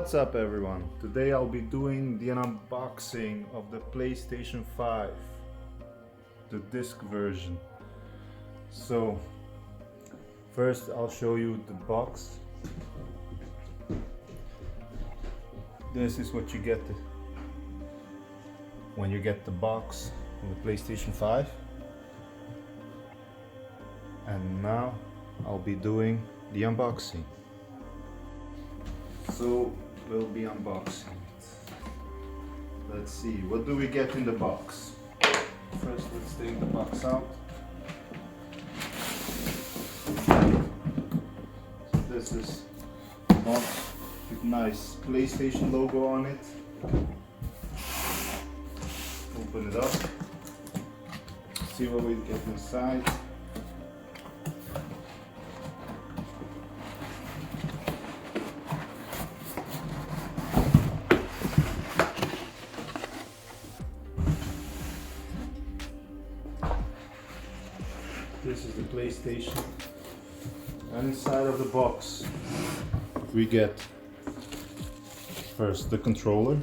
What's up everyone? Today I'll be doing the unboxing of the PlayStation 5, the disc version. So first I'll show you the box. This is what you get when you get the box of the PlayStation 5. And now I'll be doing the unboxing. So we'll be unboxing it. Let's see, what do we get in the box? First, let's take the box out. So this is a box with nice PlayStation logo on it. Open it up. See what we get inside. This is the PlayStation, and inside of the box we get first the controller.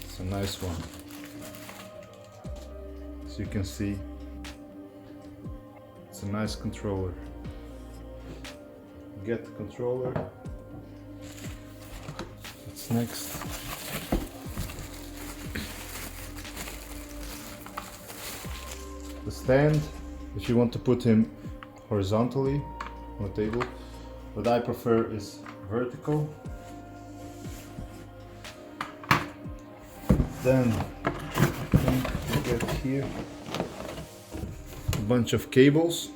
It's a nice one, as you can see. It's a nice controller. Get the controller. What's next? The stand. If you want to put him horizontally on the table, what I prefer is vertical. Then you get here a bunch of cables.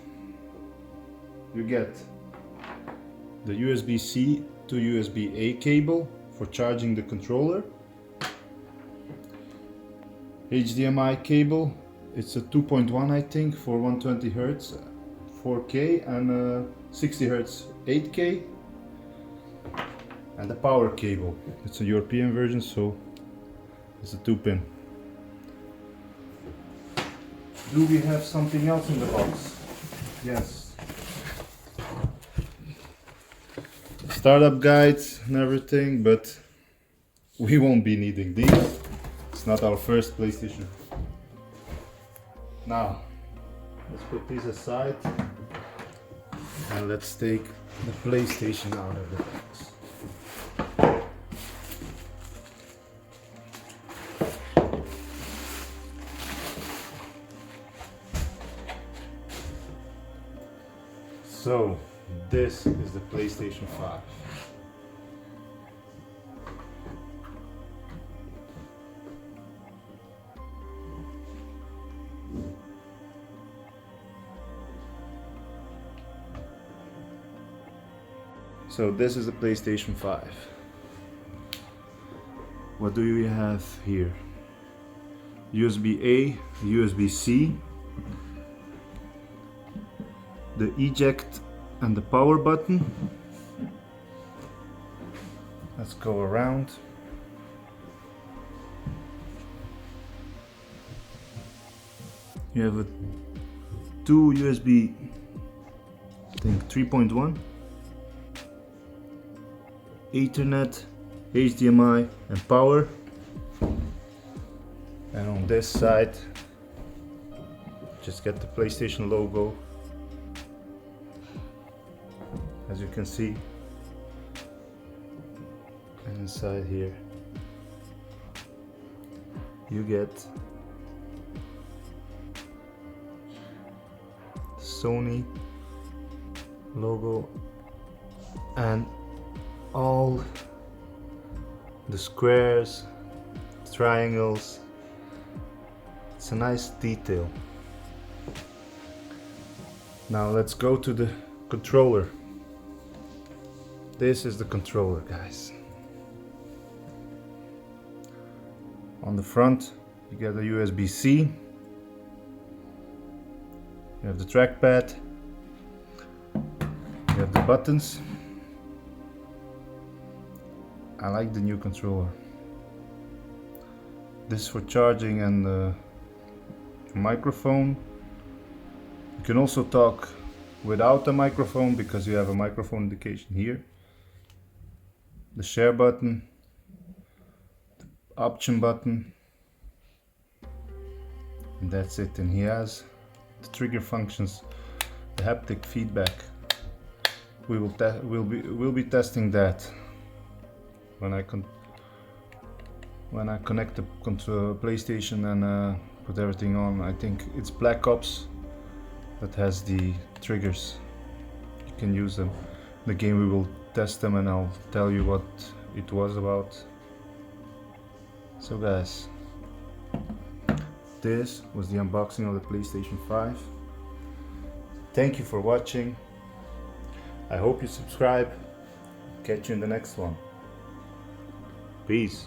You get the USB-C to USB-A cable for charging the controller, HDMI cable. It's a 2.1 I think for 120 Hz 4K and 60 Hz 8K, and the power cable. It's a European version, so it's a 2-pin. Do we have something else in the box? Yes. Startup guides and everything, but we won't be needing these. It's not our first PlayStation. Now, let's put these aside and let's take the PlayStation out of the box. So, this is the PlayStation 5. So this is the PlayStation 5. What do we have here? USB-A, USB-C, the eject and the power button. Let's go around. You have two USB, I think 3.1. Ethernet, HDMI and power, and on this side just get the PlayStation logo, as you can see, and inside here you get Sony logo and all the squares, triangles. It's a nice detail. Now let's go to the controller. This is the controller, guys. On the front you get a USB-C. You have the trackpad. You have the buttons. I like the new controller. This is for charging and the microphone. You can also talk without a microphone because you have a microphone indication here. The share button, option button, and that's it. And he has the trigger functions, the haptic feedback. We'll be testing that when I connect the PlayStation and put everything on. I think it's Black Ops that has the triggers. You can use them. In the game we will test them and I'll tell you what it was about. So guys, this was the unboxing of the PlayStation 5. Thank you for watching. I hope you subscribe. Catch you in the next one. Peace.